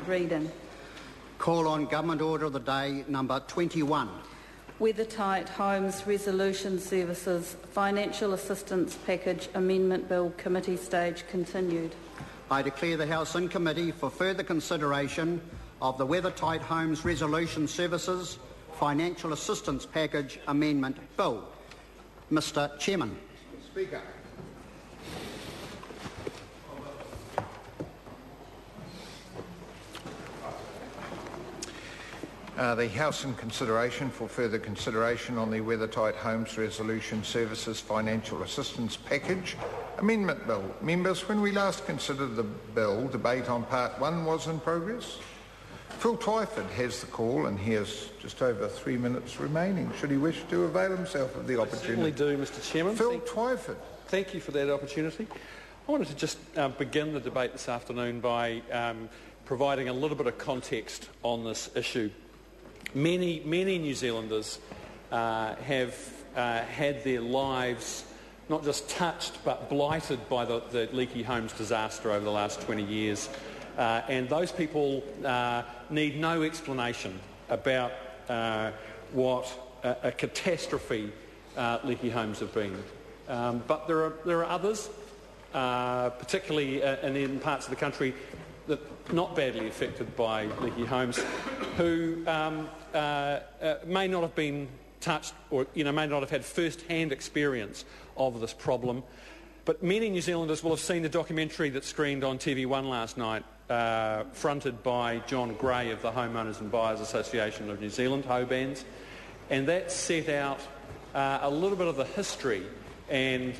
reading. Call on Government Order of the Day number 21. Weathertight Homes Resolution Services Financial Assistance Package Amendment Bill Committee Stage continued. I declare the House in committee for further consideration of the Weathertight Homes Resolution Services Financial Assistance Package Amendment Bill. Mr. Chairman. Speaker. The House in consideration for further consideration on the Weathertight Homes Resolution Services Financial Assistance Package Amendment Bill. Members, when we last considered the bill, debate on Part 1 was in progress. Phil Twyford has the call and he has just over 3 minutes remaining. Should he wish to avail himself of the opportunity? I certainly do, Mr. Chairman. Phil Twyford. Thank you for that opportunity. I wanted to just begin the debate this afternoon by providing a little bit of context on this issue. Many New Zealanders have had their lives not just touched but blighted by the leaky homes disaster over the last 20 years. And those people need no explanation about what a catastrophe leaky homes have been. But there are others, particularly in parts of the country that are not badly affected by leaky homes, who may not have been touched or may not have had first-hand experience of this problem. But many New Zealanders will have seen the documentary that screened on TV1 last night, fronted by John Gray of the Homeowners and Buyers Association of New Zealand, HOBANZ, and that set out a little bit of the history and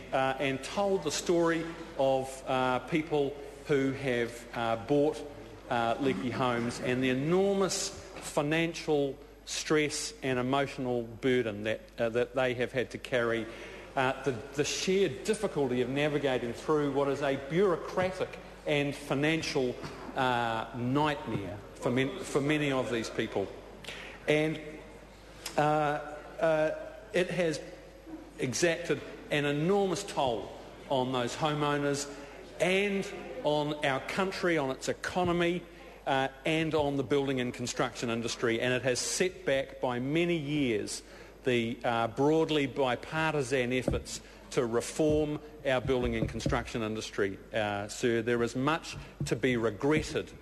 told the story of people who have bought leaky homes and the enormous financial stress and emotional burden that they have had to carry, the sheer difficulty of navigating through what is a bureaucratic and financial nightmare for many of these people. And it has exacted an enormous toll on those homeowners and on our country, on its economy, and on the building and construction industry. And it has set back by many years the broadly bipartisan efforts to reform our building and construction industry. Sir, there is much to be regretted.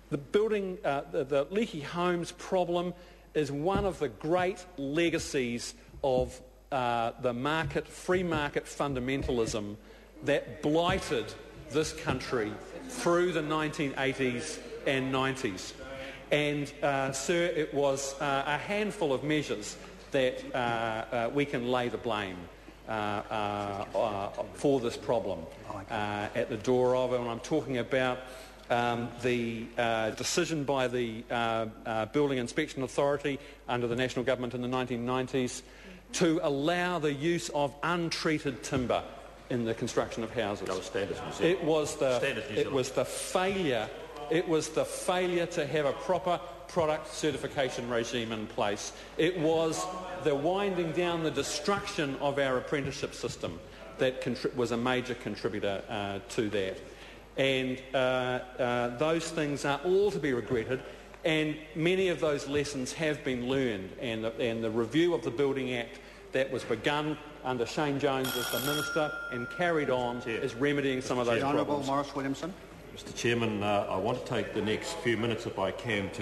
The leaky homes problem is one of the great legacies of the free market fundamentalism that blighted this country through the 1980s and 90s. And, sir, it was a handful of measures that we can lay the blame for this problem at the door of, and I'm talking about the decision by the Building Inspection Authority under the National Government in the 1990s to allow the use of untreated timber in the construction of houses. It was the failure to have a proper product certification regime in place. It was the winding down, the destruction of our apprenticeship system that was a major contributor to that. And those things are all to be regretted, and many of those lessons have been learned, and the review of the Building Act that was begun under Shane Jones as the Minister and carried on is remedying some of those problems. Honourable Maurice Williamson. Mr. Chairman, I want to take the next few minutes, if I can, to